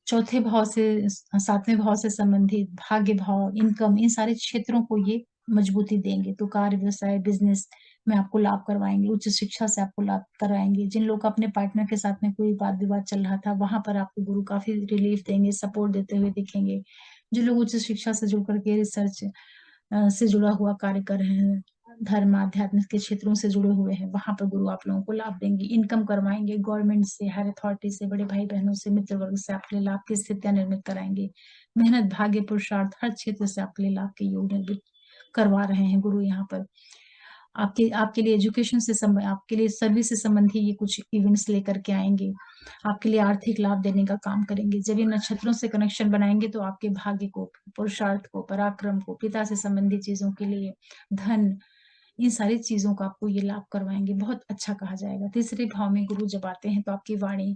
चौथे भाव से, सातवें भाव से संबंधित भाग्य भाव, इनकम, इन सारे क्षेत्रों को ये मजबूती देंगे। तो कार्य, व्यवसाय, बिजनेस में आपको लाभ करवाएंगे, उच्च शिक्षा से आपको लाभ कराएंगे। जिन लोग का अपने पार्टनर के साथ में कोई वाद विवाद चल रहा था, वहां पर आपको गुरु काफी रिलीफ देंगे, सपोर्ट देते हुए दिखेंगे। जो लोग उच्च शिक्षा से जुड़ करके रिसर्च से जुड़ा हुआ कार्य कर रहे हैं, धर्म, आध्यात्मिक के क्षेत्रों से जुड़े हुए हैं, वहां पर गुरु आप लोगों को लाभ देंगे, इनकम करवाएंगे, गवर्नमेंट से, हायर अथॉरिटी से, बड़े भाई बहनों से, मित्र वर्ग से आपके लिए लाभ की स्थितियां निर्मित कराएंगे। मेहनत, भाग्य, पुरुषार्थ, हर क्षेत्र से आपके लिए लाभ के योग निर्मित करवा रहे हैं गुरु यहाँ पर। आपके आपके लिए एजुकेशन से आपके लिए सर्विस से संबंधी ये कुछ इवेंट्स लेकर के आएंगे, आपके लिए आर्थिक लाभ देने का काम करेंगे। जब ये नक्षत्रों से कनेक्शन बनाएंगे, तो आपके भाग्य को, पुरुषार्थ को, पराक्रम को, पिता से संबंधित चीजों के लिए, धन, इन सारी चीजों का आपको ये लाभ करवाएंगे। बहुत अच्छा कहा जाएगा। तीसरे भाव में गुरु जब आते हैं, तो आपकी वाणी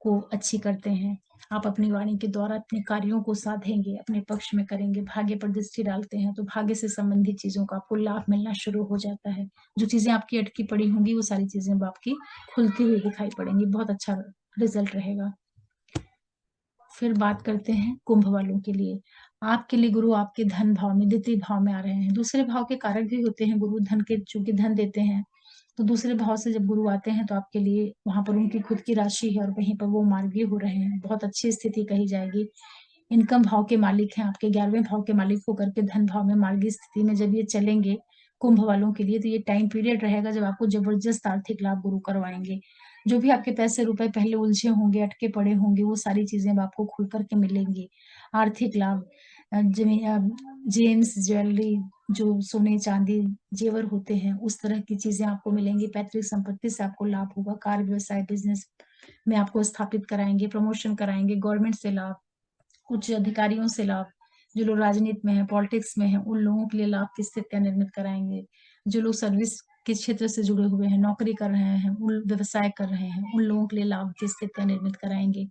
को अच्छी करते हैं। आप अपनी वाणी के द्वारा अपने कार्यों को साधेंगे, अपने पक्ष में करेंगे। भाग्य पर दृष्टि डालते हैं, तो भाग्य से संबंधित चीजों का आपको लाभ मिलना शुरू हो जाता है। जो चीजें आपकी अटकी पड़ी होंगी, वो सारी चीजें अब आपकी खुलती हुई दिखाई पड़ेंगी। बहुत अच्छा रिजल्ट रहेगा। फिर बात करते हैं कुंभ वालों के लिए। आपके लिए गुरु आपके धन भाव में, द्वितीय भाव में आ रहे हैं। दूसरे भाव के कारक भी होते हैं गुरु, धन के, चूंकि धन देते हैं, तो दूसरे भाव से जब गुरु आते हैं, तो आपके लिए वहां पर उनकी खुद की राशि है, और वहीं पर वो मार्गी हो रहे हैं। बहुत अच्छी स्थिति कही जाएगी। इनकम भाव के मालिक हैं, आपके 11वें भाव के मालिक होकर के धन भाव में मार्गी स्थिति में जब ये चलेंगे कुंभ वालों के लिए, तो ये टाइम पीरियड रहेगा जब आपको जबरदस्त आर्थिक लाभ गुरु करवाएंगे। जो भी आपके पैसे रुपए पहले उलझे होंगे, अटके पड़े होंगे, वो सारी चीजें अब आपको खुल करके मिलेंगी। आर्थिक लाभ, जेम्स, ज्वेलरी, जो सोने चांदी जेवर होते हैं, उस तरह की चीजें आपको मिलेंगी। पैतृक संपत्ति से आपको लाभ होगा। कार्य, व्यवसाय, बिजनेस में आपको स्थापित कराएंगे, प्रमोशन कराएंगे, गवर्नमेंट से लाभ, उच्च अधिकारियों से लाभ। जो लोग राजनीति में है, पॉलिटिक्स में है, उन लोगों के लिए लाभ की स्थितियां निर्मित कराएंगे। जो लोग सर्विस के क्षेत्र से जुड़े हुए हैं, नौकरी कर रहे हैं, उन व्यवसाय कर रहे हैं, उन लोगों के लिए लाभ की स्थितियां निर्मित कराएंगे।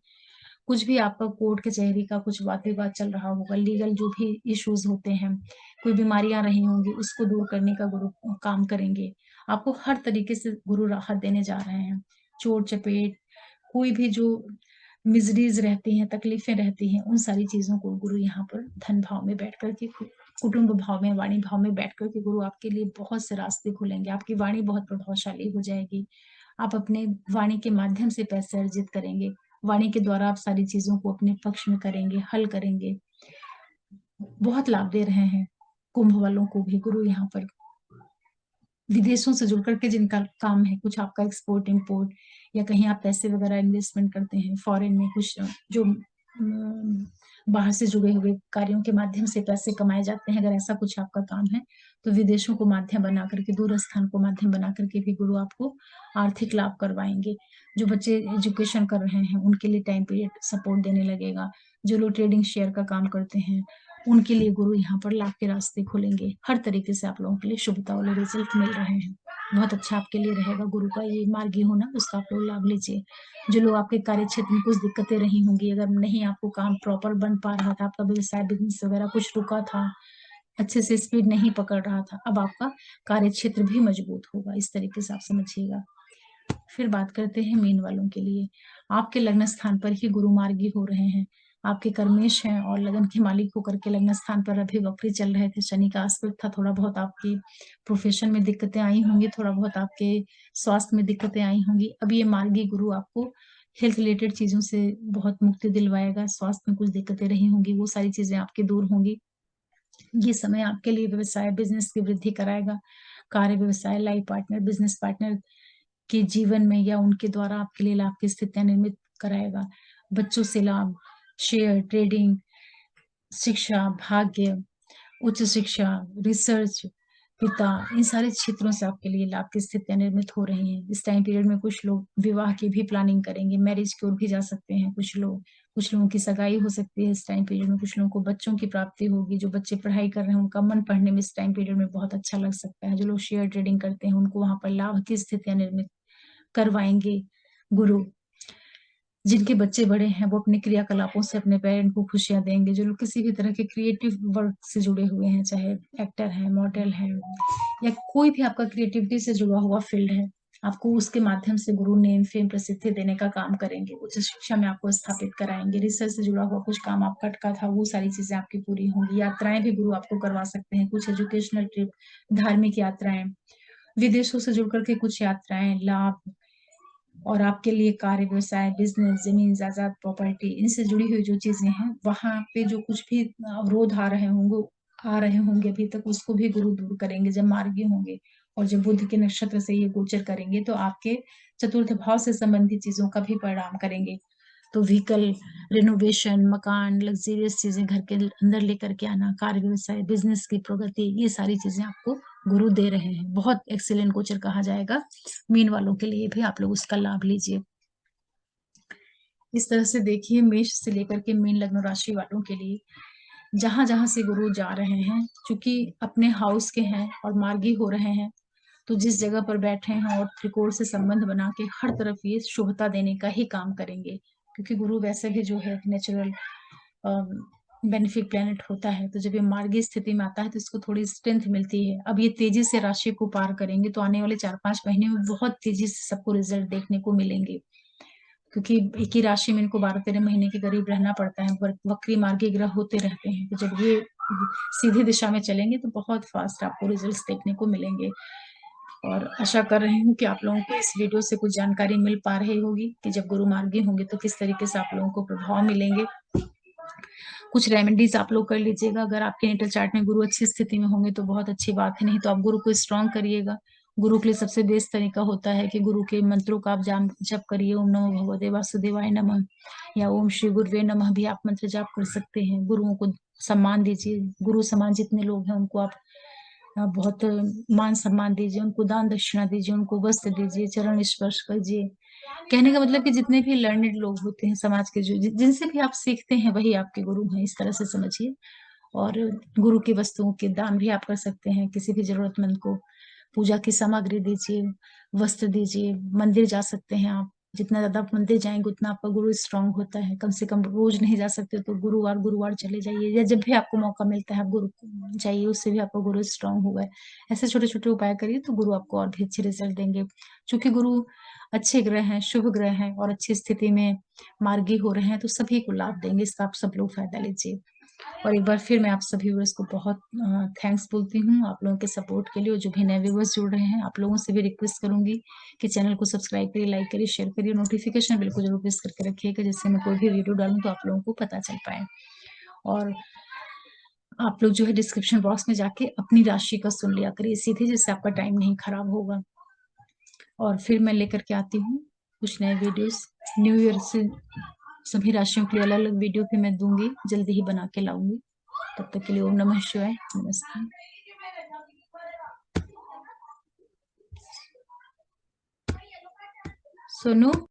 कुछ भी आपका कोर्ट कचहरी का कुछ वाद विवाद चल रहा होगा, लीगल जो भी इश्यूज होते हैं, कोई बीमारियां रही होंगी, उसको दूर करने का गुरु काम करेंगे। आपको हर तरीके से गुरु राहत देने जा रहे हैं। चोट चपेट, कोई भी जो मिजरीज रहती हैं, तकलीफें रहती हैं, उन सारी चीजों को गुरु यहाँ पर धन भाव में बैठ करके, कुटुंब भाव में, वाणी भाव में बैठ करके गुरु आपके लिए बहुत से रास्ते खोलेंगे। आपकी वाणी बहुत प्रभावशाली हो जाएगी। आप अपने वाणी के माध्यम से पैसे अर्जित करेंगे। वाणी के द्वारा आप सारी चीजों को अपने पक्ष में करेंगे, हल करेंगे। बहुत लाभ दे रहे हैं कुंभ वालों को भी गुरु यहाँ पर। विदेशों से जुड़ करके जिनका काम है, कुछ आपका एक्सपोर्ट इंपोर्ट, या कहीं आप पैसे वगैरह इन्वेस्टमेंट करते हैं फॉरेन में, कुछ जो बाहर से जुड़े हुए कार्यों के माध्यम से पैसे कमाए जाते हैं, अगर ऐसा कुछ आपका काम है तो विदेशों को माध्यम बना करके, दूर स्थान को माध्यम बना करके भी गुरु आपको आर्थिक लाभ करवाएंगे। जो बच्चे एजुकेशन कर रहे हैं उनके लिए टाइम पीरियड सपोर्ट देने लगेगा। जो लोग ट्रेडिंग शेयर का काम करते हैं उनके लिए गुरु यहाँ पर लाभ के रास्ते खोलेंगे। हर तरीके से आप लोगों के लिए शुभता वाले रिजल्ट मिल रहे हैं। बहुत अच्छा आपके लिए रहेगा गुरु का ये मार्गी होना, उसका आप लोग लाभ लीजिए। जो लोग आपके कार्य क्षेत्र में कुछ दिक्कतें रही होंगी, अगर नहीं आपको काम प्रॉपर बन पा रहा था, आपका व्यवसाय बिजनेस वगैरह कुछ रुका था, अच्छे से स्पीड नहीं पकड़ रहा था, अब आपका कार्य क्षेत्र भी मजबूत होगा। इस तरीके से आप समझिएगा। फिर बात करते हैं मीन वालों के लिए। आपके लग्न स्थान पर ही गुरु मार्गी हो रहे हैं। आपके कर्मेश हैं और लगन के मालिक होकर के लग्न स्थान पर अभी वक्री चल रहे थे, शनि का आस्पेक्ट था। थोड़ा बहुत आपकी प्रोफेशन में दिक्कतें आई होंगी, थोड़ा बहुत आपके स्वास्थ्य में दिक्कतें आई होंगी। अब ये मार्गी गुरु आपको हेल्थ रिलेटेड चीजों से बहुत मुक्ति दिलवाएगा। स्वास्थ्य में कुछ दिक्कतें रही होंगी, वो सारी चीजें आपकी दूर होंगी। ये समय आपके लिए व्यवसाय बिजनेस की वृद्धि कराएगा। कार्य, व्यवसाय, लाइफ पार्टनर, बिजनेस पार्टनर के जीवन में या उनके द्वारा आपके लिए लाभ की स्थितियां निर्मित कराएगा। बच्चों से लाभ, शेयर ट्रेडिंग, शिक्षा, भाग्य, उच्च शिक्षा, रिसर्च, पिता, इन सारे क्षेत्रों से आपके लिए लाभ की स्थितियां निर्मित हो रही हैं। इस टाइम पीरियड में कुछ लोग विवाह की भी प्लानिंग करेंगे, मैरिज की ओर भी जा सकते हैं कुछ लोगों की सगाई हो सकती है इस टाइम पीरियड में, कुछ लोगों को बच्चों की प्राप्ति होगी। जो बच्चे पढ़ाई कर रहे हैं उनका मन पढ़ने में इस टाइम पीरियड में बहुत अच्छा लग सकता है। जो लोग शेयर ट्रेडिंग करते हैं उनको वहां पर लाभ की स्थितियां निर्मित करवाएंगे गुरु। जिनके बच्चे बड़े हैं वो अपने क्रियाकलापों से अपने पेरेंट को खुशियां देंगे। जो लोग किसी भी तरह के क्रिएटिव वर्क से जुड़े हुए हैं, चाहे एक्टर है, मॉडल है, या कोई भी आपका क्रिएटिविटी से जुड़ा हुआ फील्ड है, आपको उसके माध्यम से गुरु नेम फेम प्रसिद्धि देने का काम करेंगे। उच्च शिक्षा में आपको स्थापित कराएंगे। रिसर्च से जुड़ा हुआ कुछ काम आपका अटका था, वो सारी चीजें आपकी पूरी होंगी। यात्राएं भी गुरु आपको करवा सकते हैं, कुछ एजुकेशनल ट्रिप, धार्मिक यात्राएं, विदेशों से जुड़ करके कुछ यात्राएं, लाभ, और आपके लिए कार्य, व्यवसाय, बिजनेस, जमीन जायदाद, प्रॉपर्टी, इनसे जुड़ी हुई जो चीजें हैं, वहां पे जो कुछ भी अवरोध आ रहे होंगे अभी तक, उसको भी गुरु दूर करेंगे जब मार्गी होंगे। और जब बुध के नक्षत्र से ये गोचर करेंगे तो आपके चतुर्थ भाव से संबंधित चीजों का भी परिणाम करेंगे। तो व्हीकल, रिनोवेशन, मकान, लग्जरियस चीजें घर के अंदर लेकर के आना, कार्य, व्यवसाय, बिजनेस की प्रगति, ये सारी चीजें आपको गुरु दे रहे हैं। बहुत एक्सीलेंट गोचर कहा जाएगा। मीन वालों के लिए भी आप लोग उसका लाभ लीजिए। इस तरह से देखिए, मेष से लेकर के मीन लग्न राशि वालों के लिए जहां जहां से गुरु जा रहे हैं, क्योंकि अपने हाउस के हैं और मार्गी हो रहे हैं, तो जिस जगह पर बैठे हैं और त्रिकोण से संबंध बना के हर तरफ ये शुभता देने का ही काम करेंगे। क्योंकि गुरु वैसे भी जो है नेचुरल बेनिफिक प्लेनेट होता है, तो जब ये मार्गी स्थिति में आता है तो इसको थोड़ी स्ट्रेंथ मिलती है। अब ये तेजी से राशि को पार करेंगे तो आने वाले 4-5 महीने में बहुत तेजी से सबको रिजल्ट देखने को मिलेंगे। क्योंकि एक ही राशि में इनको 12-13 महीने के करीब रहना पड़ता है, वक्री मार्गी ग्रह होते रहते हैं। तो जब ये सीधी दिशा में चलेंगे तो बहुत फास्ट आपको रिजल्ट्स देखने को मिलेंगे। और आशा कर रही हूँ कि आप लोगों को इस वीडियो से कुछ जानकारी मिल पा रही होगी कि जब गुरु मार्गी होंगे तो किस तरीके से आप लोगों को प्रभाव मिलेंगे। कुछ रेमेडीज आप लोग कर लीजिएगा। अगर आपके नेटल चार्ट में गुरु अच्छी स्थिति में होंगे तो बहुत अच्छी बात है, नहीं तो आप गुरु को स्ट्रॉन्ग करिएगा। गुरु के लिए सबसे बेस्ट तरीका होता है कि गुरु के मंत्रों का आप जप करिए। ओम नमो भगवते वासुदेवाय नमः या ओम श्री गुरुवे नमः भी आप मंत्र जाप कर सकते हैं। गुरुओं को सम्मान दीजिए। गुरु समान जितने लोग हैं उनको आप बहुत मान सम्मान दीजिए, उनको दान दक्षिणा दीजिए, उनको वस्त्र दीजिए, चरण स्पर्श कीजिए। कहने का मतलब कि जितने भी लर्निड लोग होते हैं समाज के, जो जिनसे भी आप सीखते हैं वही आपके गुरु हैं, इस तरह से समझिए। और गुरु की वस्तुओं के दान भी आप कर सकते हैं। किसी भी जरूरतमंद को पूजा की सामग्री दीजिए, वस्त्र दीजिए, मंदिर जा सकते हैं आप। जितना ज्यादा आप मंदिर जाएंगे उतना आपका गुरु स्ट्रांग होता है। कम से कम रोज नहीं जा सकते तो गुरुवार गुरुवार चले जाइए, या जब भी आपको मौका मिलता है आप गुरु को जाइए, उससे भी आपका गुरु स्ट्रांग होगा। ऐसे छोटे छोटे उपाय करिए तो गुरु आपको और भी अच्छे रिजल्ट देंगे। क्योंकि गुरु अच्छे ग्रह हैं, शुभ ग्रह हैं और अच्छी स्थिति में मार्गी हो रहे हैं, तो सभी को लाभ देंगे। इसका आप सब लोग फायदा लीजिए। और एक बार फिर मैं आप सभी व्यूअर्स को बहुत थैंक्स बोलती हूँ आप लोगों के सपोर्ट के लिए। जो भी नए व्यूअर्स जुड़ रहे हैं, आप लोगों से भी रिक्वेस्ट करूंगी कि चैनल को सब्सक्राइब करिए, लाइक करिए, शेयर करिए, नोटिफिकेशन बिल को जरूर प्रेस करके रखिएगा, जिससे मैं कोई भी वीडियो डालूं तो आप लोगों को पता चल पाए। और आप लोग जो है डिस्क्रिप्शन बॉक्स में जाके अपनी राशि का सुन लिया करिए सीधे, जिससे आपका टाइम नहीं खराब होगा। और फिर मैं लेकर के आती हूँ कुछ नए वीडियोस न्यू ईयर से सभी राशियों के लिए अलग अलग वीडियो भी मैं दूंगी, जल्दी ही बना के लाऊंगी। तब तक के लिए ओम नमः शिवाय, नमस्ते। सोनू।